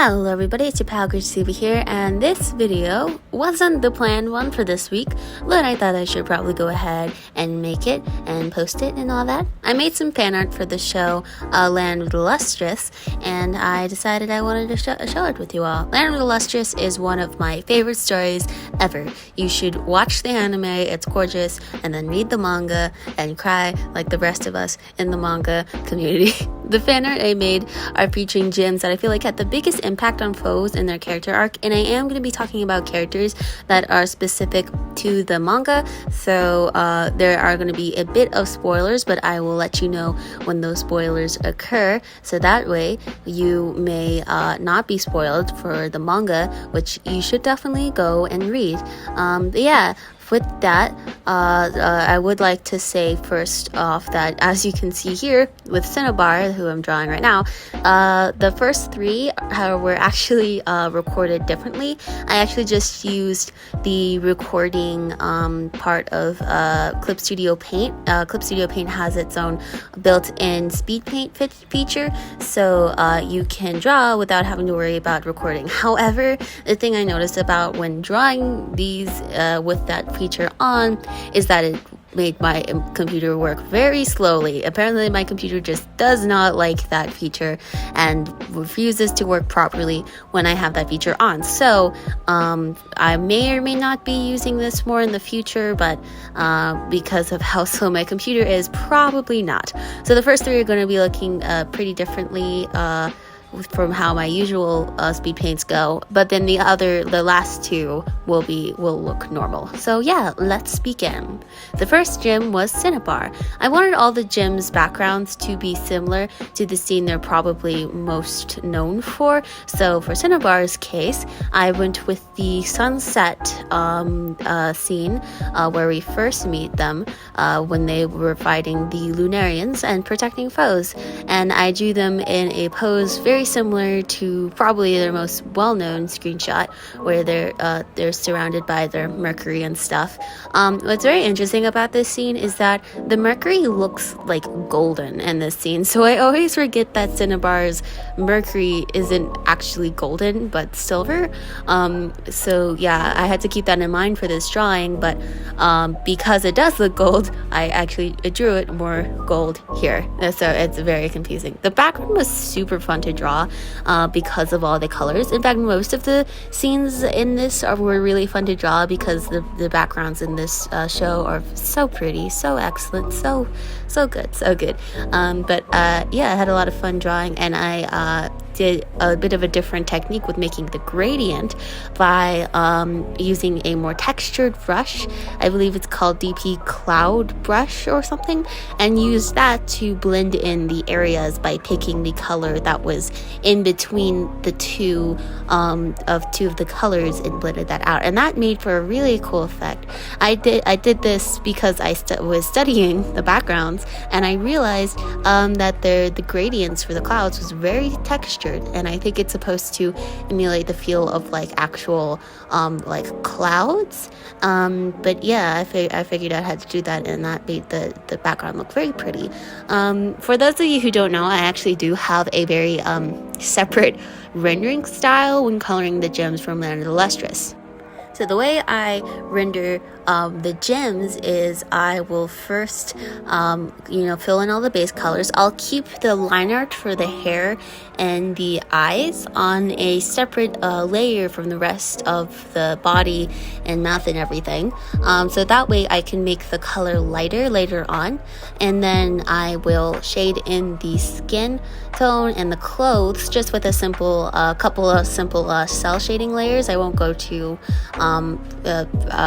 Hello everybody, it's your pal Christopher here, and this video wasn't the planned one for this week, but I thought I should probably go ahead and make it and post it and all that. I made some fan art for the show Land of the Lusterous, and I decided I wanted to share it with you all. Land of the Lusterous is one of my favorite stories ever. You should watch the anime, it's gorgeous, and then read the manga and cry like the rest of us in the manga community. The fan art I made are featuring gems that I feel like had the biggest impact on foes in their character arc, and I am going to be talking about characters that are specific to the manga, so there are going to be a bit of spoilers, but I will let you know when those spoilers occur, so that way you may not be spoiled for the manga, which you should definitely go and read. But yeah, with that, I would like to say first off that, as you can see here with Cinnabar, who I'm drawing right now, the first three were actually recorded differently. I actually just used the recording part of Clip Studio Paint. Clip Studio Paint has its own built-in Speedpaint feature, so you can draw without having to worry about recording. However, the thing I noticed about when drawing these with that feature on is that it made my computer work very slowly. Apparently my computer just does not like that feature and refuses to work properly when I have that feature on. So I may or may not be using this more in the future, but because of how slow my computer is, probably not. So the first three are going to be looking pretty differently from how my usual speed paints go, but then the last two will look normal. So yeah, let's begin. The first gem was Cinnabar. I wanted all the gems' backgrounds to be similar to the scene they're probably most known for. So for Cinnabar's case, I went with the sunset scene where we first meet them when they were fighting the Lunarians and protecting foes, and I drew them in a pose very similar to probably their most well-known screenshot, where they're surrounded by their Mercury and stuff. What's very interesting about this scene is that the Mercury looks like golden in this scene, so I always forget that Cinnabar's Mercury isn't actually golden but silver. So yeah, I had to keep that in mind for this drawing, but because it does look gold, I actually drew it more gold here, so it's very confusing. The background was super fun to draw because of all the colors. In fact, most of the scenes in this were really fun to draw because the backgrounds in this show are so pretty, so excellent, so good. But yeah, I had a lot of fun drawing, and I did a bit of a different technique with making the gradient by using a more textured brush. I believe it's called DP Cloud Brush or something, and used that to blend in the areas by picking the color that was in between the two of the colors and blended that out, and that made for a really cool effect. I did this because I was studying the backgrounds, and I realized that the gradients for the clouds was very textured, and I think it's supposed to emulate the feel of like actual like clouds. But yeah, I figured out how to do that, and that made the background look very pretty. For those of you who don't know, I actually do have a very separate rendering style when coloring the gems from Land of the Lustrous. So the way I render the gems is I will first, fill in all the base colors. I'll keep the line art for the hair and the eyes on a separate layer from the rest of the body and mouth and everything. So that way I can make the color lighter later on. And then I will shade in the skin tone and the clothes just with a couple of simple cell shading layers. I won't go too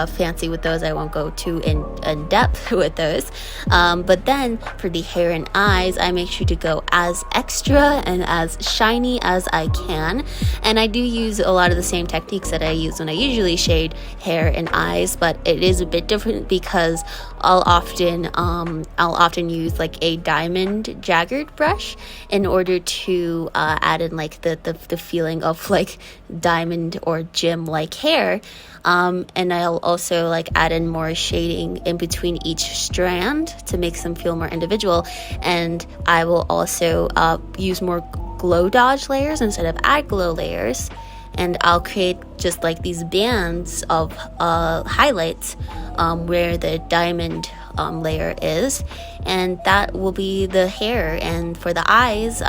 fancy with those. I won't go too in depth with those. But then for the hair and eyes, I make sure to go as extra and as shiny as I can. And I do use a lot of the same techniques that I use when I usually shade hair and eyes, but it is a bit different because I'll often use like a diamond jagged brush in order to add in like the feeling of like diamond or gem like hair. And I'll also like add in more shading in between each strand to make them feel more individual. And I will also use more glow dodge layers instead of add glow layers, and I'll create just like these bands of highlights where the diamond layer is, and that will be the hair. And for the eyes,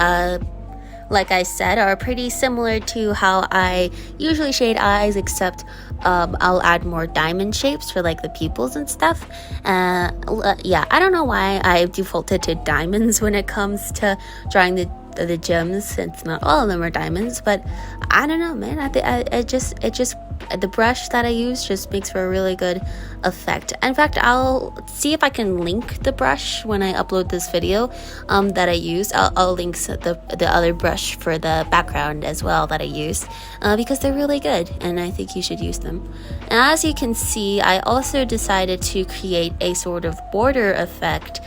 like I said, are pretty similar to how I usually shade eyes, except I'll add more diamond shapes for like the pupils and stuff. Yeah, I don't know why I defaulted to diamonds when it comes to drawing the gems, since not all of them are diamonds. But I don't know, man. It just the brush that I use just makes for a really good effect. In fact, I'll see if I can link the brush when I upload this video that I used. I'll link the other brush for the background as well that I used, because they're really good and I think you should use them. And as you can see, I also decided to create a sort of border effect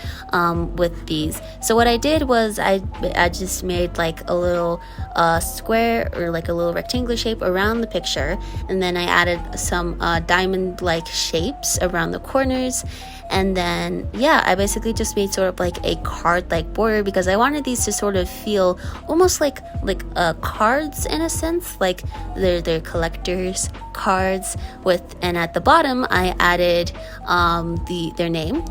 with these. So what I did was I just made like a little square, or like a little rectangular shape around the picture, and then I added some diamond like shapes around the corners. And then yeah, I basically just made sort of like a card like border, because I wanted these to sort of feel almost like cards in a sense, like they're collectors cards with. And at the bottom I added their name,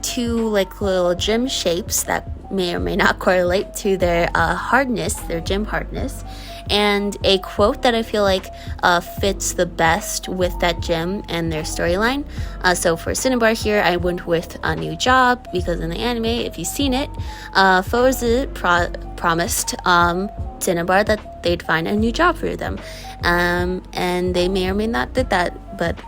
two like little gem shapes that may or may not correlate to their hardness, their gem hardness, and a quote that I feel like fits the best with that gem and their storyline. So for Cinnabar here, I went with a new job, because in the anime, if you've seen it, Fozu promised Cinnabar that they'd find a new job for them, and they may or may not did that, but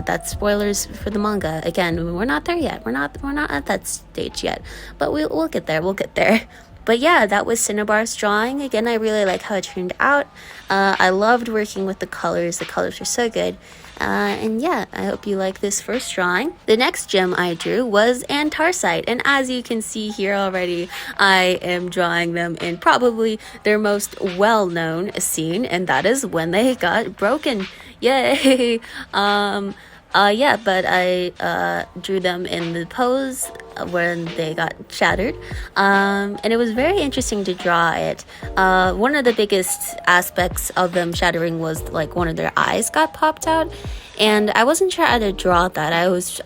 that's spoilers for the manga. Again, we're not there yet. We're not at that stage yet, but we'll get there. But yeah, that was Cinnabar's drawing. Again, I really like how it turned out. I loved working with the colors. The colors were so good. And yeah, I hope you like this first drawing. The next gem I drew was Antarcite, and as you can see here already, I am drawing them in probably their most well-known scene, and that is when they got broken. Yay! Yeah, but I drew them in the pose when they got shattered, and it was very interesting to draw it. One of the biggest aspects of them shattering was like one of their eyes got popped out, and I wasn't sure how to draw that.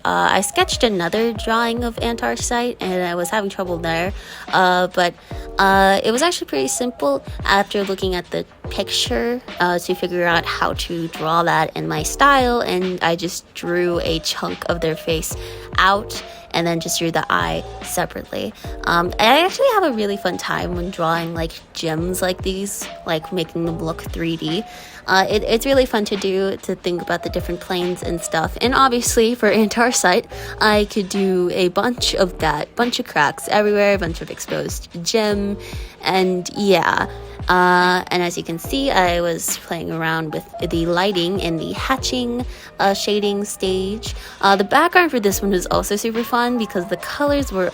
I sketched another drawing of Antarcite, and I was having trouble there, but it was actually pretty simple after looking at the picture to figure out how to draw that in my style. And I just drew a chunk of their face out and then just drew the eye separately. I actually have a really fun time when drawing like gems like these, like making them look 3D. It's really fun to do, to think about the different planes and stuff. And obviously for Antarcite, I could do a bunch of that, bunch of cracks everywhere, a bunch of exposed gem, and yeah. And as you can see, I was playing around with the lighting in the hatching shading stage. The background for this one was also super fun, because the colors were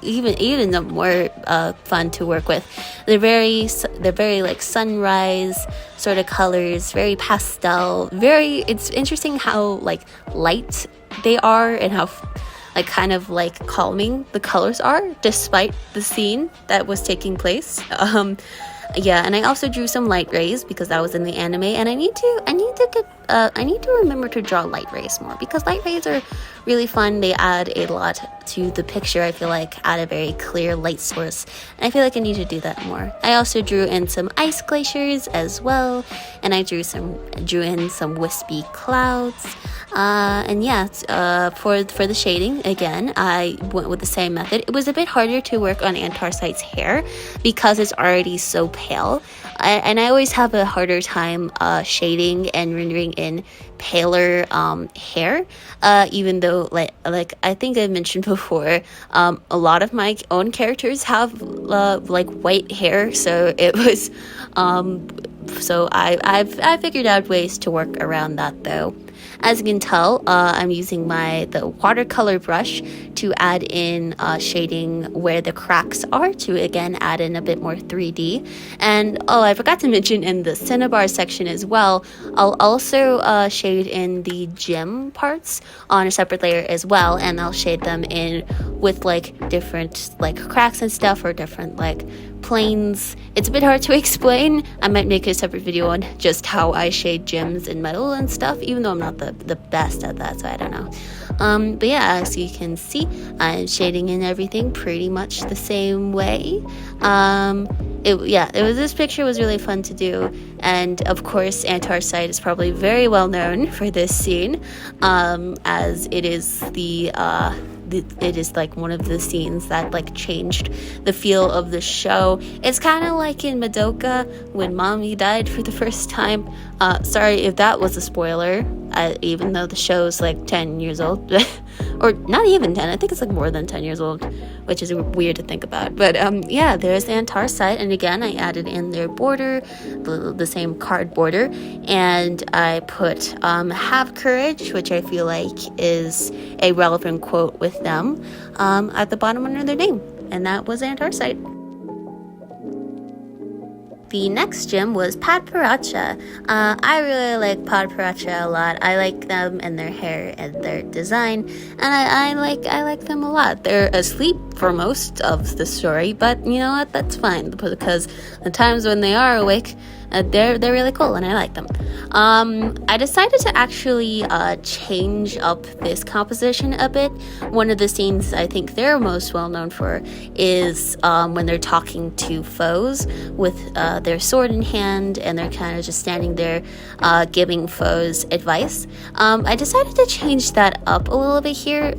even more fun to work with. They're very like sunrise sort of colors, very pastel. It's interesting how like light they are, and how like kind of like calming the colors are, despite the scene that was taking place. Yeah, and I also drew some light rays, because that was in the anime, and I need to remember to draw light rays more, because light rays are really fun. They add a lot to the picture. I feel like add a very clear light source, and I feel like I need to do that more. I also drew in some ice glaciers as well, and I drew in some wispy clouds. And yeah, for the shading, again, I went with the same method. It was a bit harder to work on Antarcite's hair, because it's already so pale, and I always have a harder time shading and rendering in paler hair, even though like I think I mentioned before, a lot of my own characters have like white hair, so it was so I figured out ways to work around that though. As you can tell, I'm using the watercolor brush to add in shading where the cracks are, to again add in a bit more 3D. And I forgot to mention in the Cinnabar section as well, I'll also shade in the gem parts on a separate layer as well, and I'll shade them in with like different like cracks and stuff, or different like planes. It's a bit hard to explain. I might make a separate video on just how I shade gems and metal and stuff, even though I'm not the best at that, so I don't know. But yeah, as you can see, I'm shading in everything pretty much the same way. This picture was really fun to do, and of course Antarcite is probably very well known for this scene, as it is it is like one of the scenes that like changed the feel of the show. It's kind of like in Madoka when Mommy died for the first time. Sorry if that was a spoiler, even though the show's like 10 years old. Or not even 10, I think it's like more than 10 years old, which is weird to think about. But yeah, there's Antarcite, and again I added in their border, the same card border, and I put have courage, which I feel like is a relevant quote with them, at the bottom under their name, and that was Antarcite. The next gem was Padparacha. I really like Padparacha a lot. I like them and their hair and their design, and I like them a lot. They're asleep for most of the story, but you know what? That's fine, because the times when they are awake, they're really cool, and I like them. I decided to actually change up this composition a bit. One of the scenes I think they're most well known for is when they're talking to foes with their sword in hand, and they're kind of just standing there giving foes advice. I decided to change that up a little bit here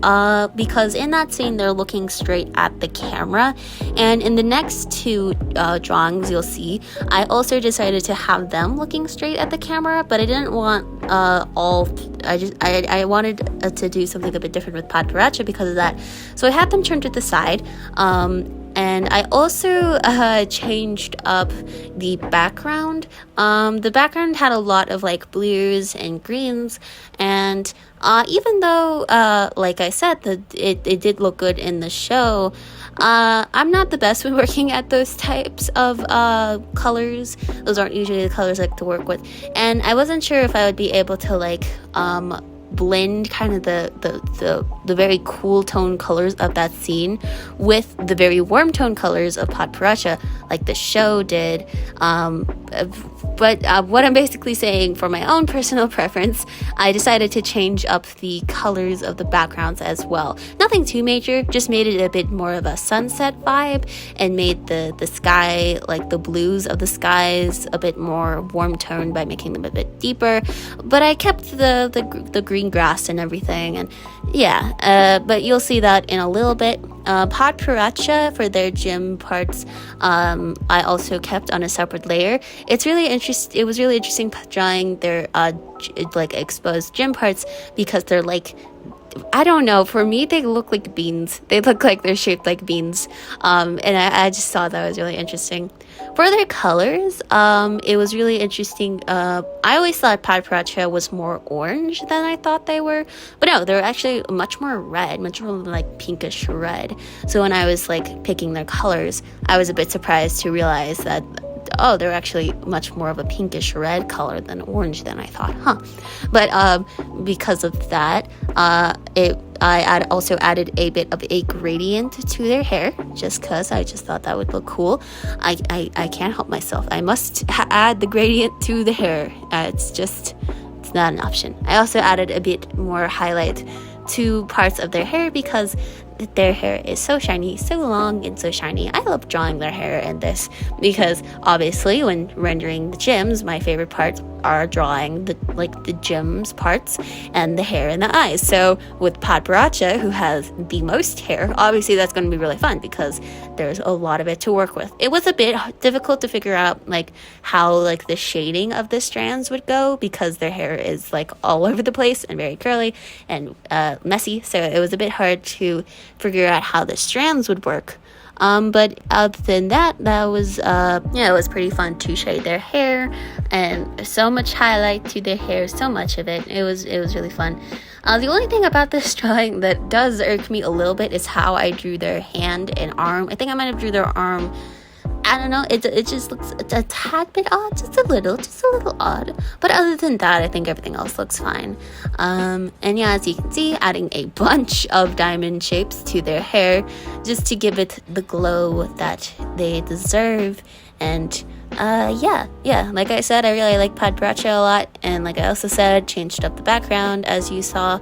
because in that scene they're looking straight at the camera, and in the next two drawings you'll see I also decided to have them looking straight at the camera, but I didn't want I wanted to do something a bit different with Padparacha because of that, so I had them turned to the side. And I also changed up the background. The background had a lot of like blues and greens, and even though like I said that it did look good in the show, I'm not the best when working at those types of colors. Those aren't usually the colors I like to work with, and I wasn't sure if I would be able to like blend kind of the very cool tone colors of that scene with the very warm tone colors of Padparacha like the show did. But what I'm basically saying, for my own personal preference, I decided to change up the colors of the backgrounds as well. Nothing too major, just made it a bit more of a sunset vibe, and made the sky, like the blues of the skies, a bit more warm toned by making them a bit deeper. But I kept the green grass and everything, and yeah, but you'll see that in a little bit. Padparacha, for their gym parts, I also kept on a separate layer. It was really interesting drawing their like exposed gym parts, because they're like, I don't know, for me they look like beans. They look like they're shaped like beans, and I just thought that was really interesting. For their colors, it was really interesting. I always thought Padparacha was more orange than I thought they were, but no, they're actually much more red, much more like pinkish red. So when I was like picking their colors, I was a bit surprised to realize that, oh, they're actually much more of a pinkish red color than orange than I thought, But because of that, I also added a bit of a gradient to their hair, just because I just thought that would look cool. I can't help myself. I must add the gradient to the hair. It's not an option. I also added a bit more highlight to parts of their hair, because their hair is so shiny, so long and so shiny. I love drawing their hair in this, because obviously when rendering the gems, my favorite parts are drawing the gems parts and the hair and the eyes. So with Padparacha, who has the most hair, obviously that's going to be really fun because there's a lot of it to work with. It was a bit difficult to figure out like how like the shading of the strands would go, because their hair is like all over the place and very curly and messy, so it was a bit hard to figure out how the strands would work. But other than that, was it was pretty fun to shade their hair, and so much highlight to their hair, so much of it. It was really fun. The only thing about this drawing that does irk me a little bit is how I drew their hand and arm. I think I might have drew their arm I don't know, it just looks a tad bit odd, just a little odd. But other than that, I think everything else looks fine. And yeah, as you can see, adding a bunch of diamond shapes to their hair just to give it the glow that they deserve. And yeah, like I said, I really like Pad Paracha a lot, and like I also said, changed up the background as you saw,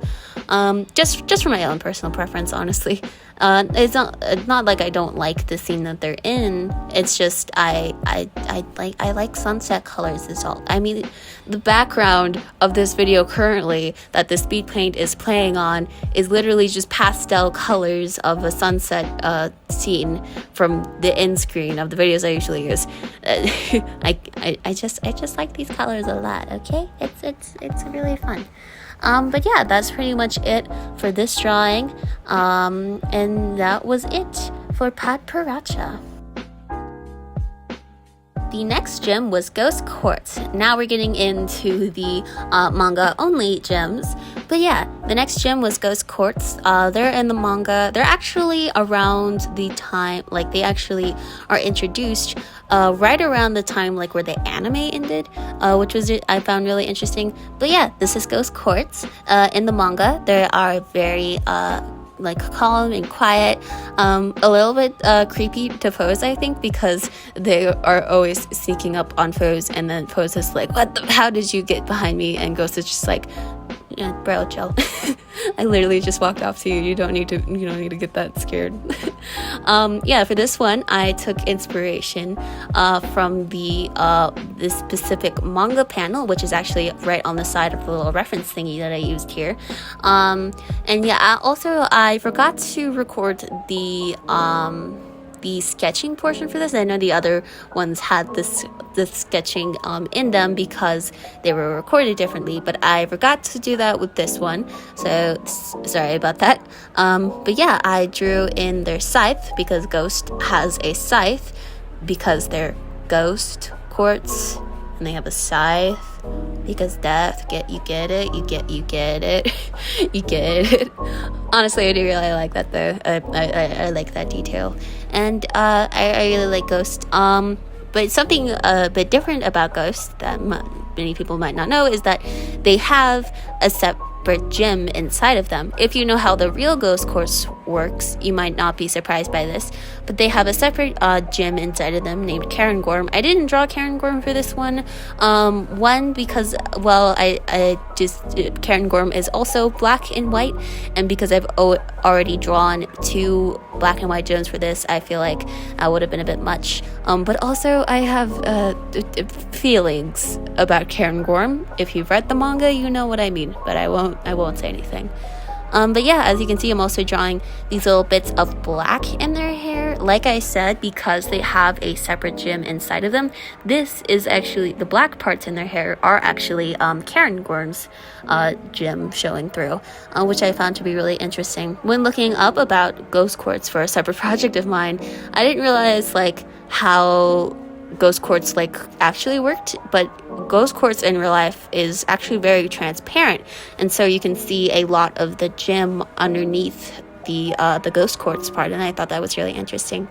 just for my own personal preference, honestly. It's not like I don't like the scene that they're in. It's just I like sunset colors is all. I mean, the background of this video currently that the Speedpaint is playing on is literally just pastel colors of a sunset scene from the end screen of the videos I usually use. I just like these colors a lot. Okay, it's really fun. But yeah, that's pretty much it for this drawing. And that was it for Pad Paracha. The next gem was Ghost Quartz. Now we're getting into the manga only gems. But yeah, the next gem was Ghost Quartz. They're in the manga. They're actually around the time, like they actually are introduced right around the time like where the anime ended, which was I found really interesting. But yeah, this is Ghost Quartz. In the manga, they are very like calm and quiet, a little bit creepy to foes, I think, because they are always sneaking up on foes, and then foes is like, how did you get behind me? And Ghost is just like, yeah, bro, chill. I literally just walked off to you. You don't need to get that scared. Yeah, for this one, I took inspiration from this specific manga panel, which is actually right on the side of the little reference thingy that I used here. And yeah, I forgot to record the sketching portion for this. I know the other ones had the sketching in them because they were recorded differently, but I forgot to do that with this one, so sorry about that. But yeah, I drew in their scythe because Ghost has a scythe because they're Ghost Quartz, and they have a scythe because death. You get it. You get it. Honestly, I do really like that though. I like that detail, and I really like Ghost. But something a bit different about Ghost that many people might not know is that they have a separate gem inside of them. If you know how the real Ghost Quartz works, you might not be surprised by this, but they have a separate gem inside of them named Cairngorm. I didn't draw Cairngorm for this one. One, because, well, Cairngorm is also black and white, and because I've already drawn 2 black and white gems for this, I feel like I would have been a bit much. But also I have feelings about Cairngorm. If you've read the manga, you know what I mean, but I won't say anything. But yeah, as you can see, I'm also drawing these little bits of black in their hair. Like I said, because they have a separate gem inside of them, this is actually, the black parts in their hair are actually Cairngorm's gem showing through, which I found to be really interesting. When looking up about Ghost Quartz for a separate project of mine, I didn't realize like how Ghost Quartz like actually worked, but Ghost Quartz in real life is actually very transparent, and so you can see a lot of the gem underneath the Ghost Quartz part, and I thought that was really interesting.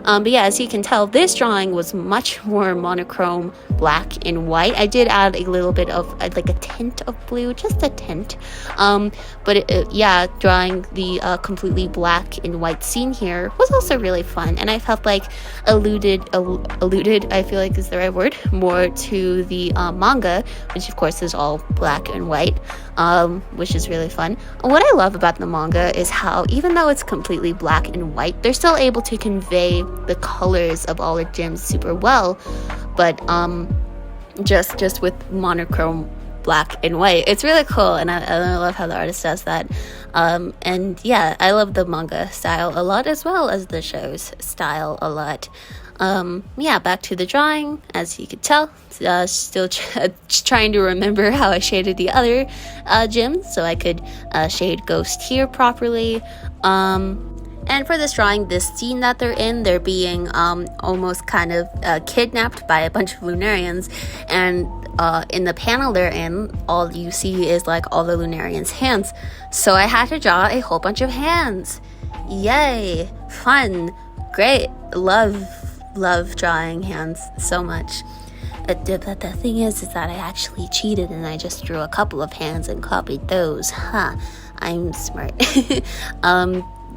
But yeah, as you can tell, this drawing was much more monochrome black and white. I did add a little bit of like a tint of blue, just a tint, but yeah, drawing the completely black and white scene here was also really fun, and I felt like alluded I feel like is the right word, more to the manga, which of course is all black and white, which is really fun. What I love about the manga is how even though it's completely black and white, they're still able to convey the colors of all the gems super well, but just with monochrome black and white. It's really cool, and I love how the artist does that. And yeah, I love the manga style a lot as well as the show's style a lot. Yeah, back to the drawing. As you could tell, still trying to remember how I shaded the other gems so I could shade Ghost here properly. And for this drawing, this scene that they're in, they're being almost kind of kidnapped by a bunch of Lunarians, and in the panel they're in, all you see is like all the Lunarians' hands. So I had to draw a whole bunch of hands. Yay! Fun! Great! Love love drawing hands so much. The thing is that I actually cheated and I just drew a couple of hands and copied those. I'm smart.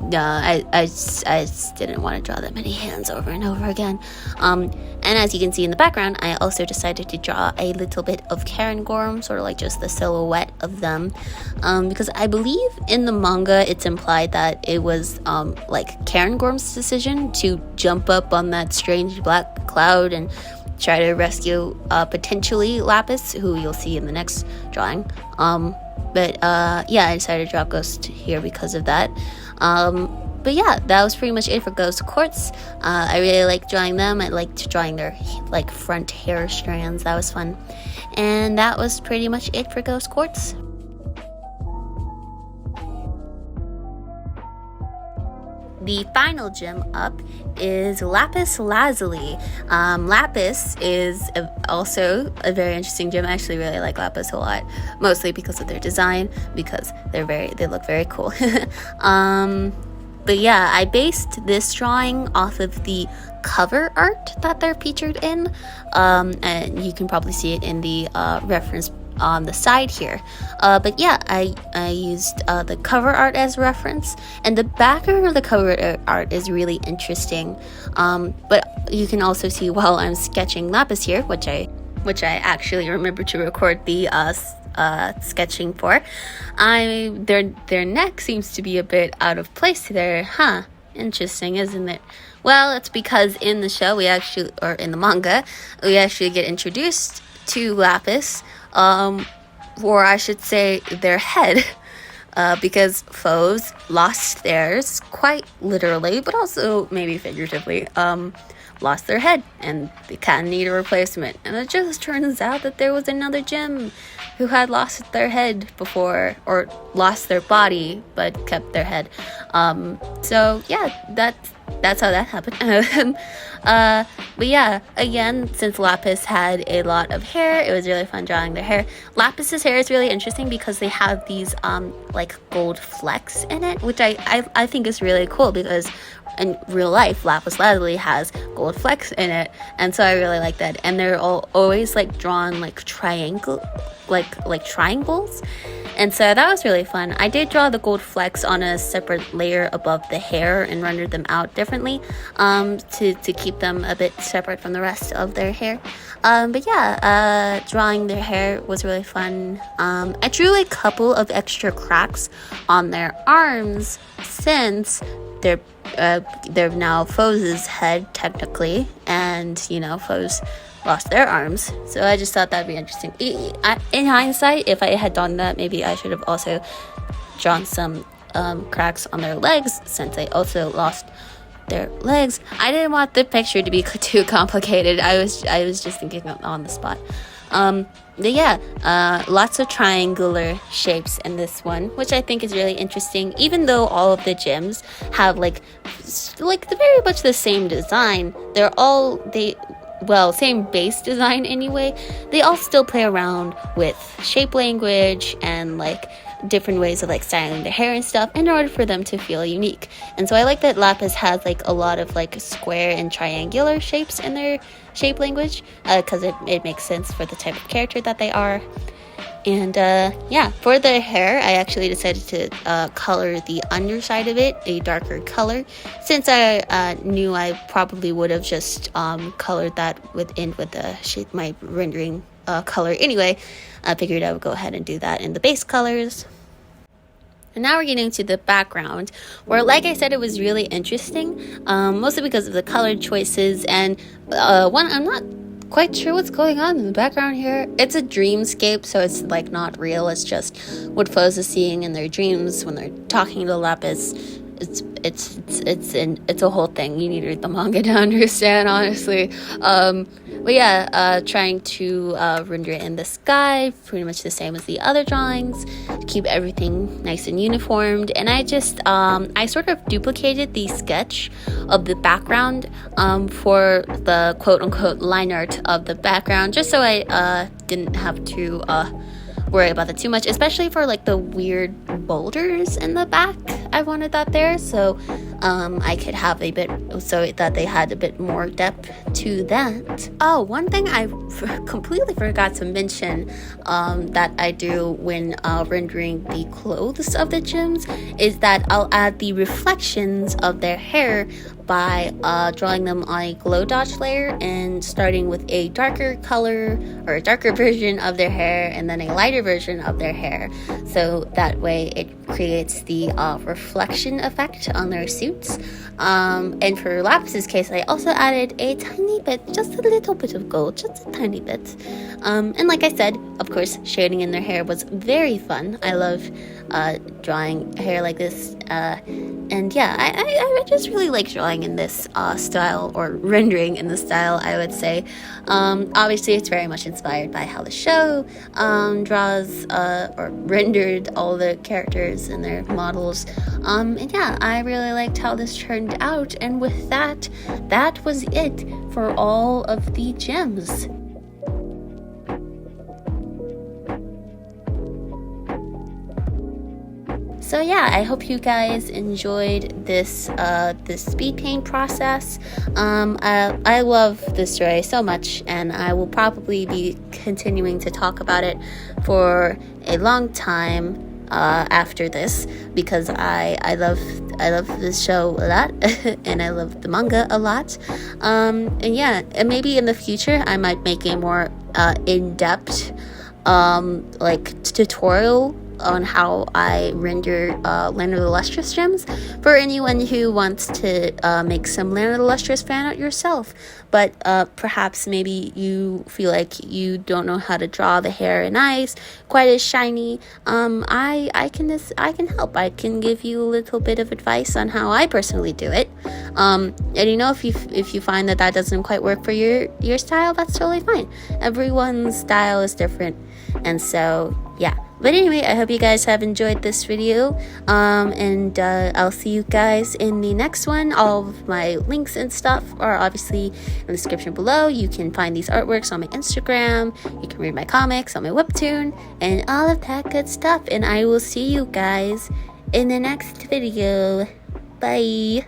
No, I just didn't want to draw that many hands over and over again. And as you can see in the background, I also decided to draw a little bit of Cairngorm, sort of like just the silhouette of them, because I believe in the manga it's implied that it was like Cairngorm's decision to jump up on that strange black cloud and try to rescue potentially Lapis, who you'll see in the next drawing. But yeah, I decided to draw Ghost here because of that. But yeah, that was pretty much it for Ghost Quartz. I really like drawing them. I liked drawing their like front hair strands. That was fun. And that was pretty much it for Ghost Quartz. The final gem up is Lapis Lazuli. Lapis is also a very interesting gem. I actually really like Lapis a lot, mostly because of their design, because they look very cool. But yeah, I based this drawing off of the cover art that they're featured in, and you can probably see it in the reference on the side here. But yeah, I used the cover art as reference, and the background of the cover art is really interesting. But you can also see while I'm sketching Lapis here, which I actually remember to record the sketching for, their neck seems to be a bit out of place there. Interesting, isn't it? Well, it's because in the show or in the manga, we actually get introduced to Lapis, or I should say their head, because foes lost theirs, quite literally, but also maybe figuratively, lost their head, and they kind of need a replacement. And it just turns out that there was another gem who had lost their head before, or lost their body but kept their head. So yeah, that's how that happened. But yeah, again, since Lapis had a lot of hair, it was really fun drawing their hair. Lapis's hair is really interesting because they have these like gold flecks in it, which I think is really cool, because in real life Lapis Lazuli has gold flecks in it, and so I really like that. And they're always like drawn like triangles, and so that was really fun. I did draw the gold flecks on a separate layer above the hair and rendered them out differently, to keep them a bit separate from the rest of their hair. But yeah, drawing their hair was really fun. I drew a couple of extra cracks on their arms, since they're now Foe's head technically, and you know, Foe's lost their arms, so I just thought that'd be interesting. In hindsight, if I had done that, maybe I should have also drawn some cracks on their legs, since they also lost their legs. I didn't want the picture to be too complicated. I was just thinking on the spot. But yeah, lots of triangular shapes in this one, which I think is really interesting. Even though all of the gems have like very much the same design, same base design anyway, they all still play around with shape language and like different ways of like styling their hair and stuff in order for them to feel unique. And so I like that Lapis has like a lot of like square and triangular shapes in their shape language, because it makes sense for the type of character that they are. And yeah, for the hair, I actually decided to color the underside of it a darker color, since I knew I probably would have just colored that with my rendering color anyway. I figured I would go ahead and do that in the base colors. And now we're getting to the background, where, like I said, it was really interesting, mostly because of the color choices. And I'm not quite sure what's going on in the background here. It's a dreamscape, so it's like not real. It's just what Foes is seeing in their dreams when they're talking to Lapis. It's a whole thing. You need to read the manga to understand, honestly. But yeah, trying to render it in the sky, pretty much the same as the other drawings, keep everything nice and uniformed. And I just I sort of duplicated the sketch of the background for the quote-unquote line art of the background, just so I didn't have to worry about that too much, especially for like the weird boulders in the back. I wanted that there, so I could have a bit, so that they had a bit more depth to that. Oh, one thing I completely forgot to mention that I do when rendering the clothes of the gems is that I'll add the reflections of their hair by drawing them on a glow dodge layer and starting with a darker color or a darker version of their hair and then a lighter version of their hair, so that way it creates the reflection effect on their suits. And for Lapis's case, I also added a tiny bit, just a little bit of gold, just a tiny bit. And like I said, of course, shading in their hair was very fun. I love drawing hair like this, and yeah, I just really like drawing in this style, or rendering in this style, I would say. Obviously it's very much inspired by how the show draws or rendered all the characters and their models, and yeah, I really liked how this turned out. And with that was it for all of the gems. So yeah, I hope you guys enjoyed this speed paint process. I love this story so much, and I will probably be continuing to talk about it for a long time after this, because I love this show a lot and I love the manga a lot. And yeah, and maybe in the future I might make a more in-depth like tutorial on how I render Land of the Lustrous gems for anyone who wants to make some Land of the Lustrous fan art yourself, but perhaps maybe you feel like you don't know how to draw the hair and eyes quite as shiny. I can help. I can give you a little bit of advice on how I personally do it. And you know, if you find that doesn't quite work for your style, that's totally fine. Everyone's style is different, and so yeah. But anyway, I hope you guys have enjoyed this video, and I'll see you guys in the next one. All of my links and stuff are obviously in the description below. You can find these artworks on my Instagram, you can read my comics on my webtoon, and all of that good stuff. And I will see you guys in the next video. Bye!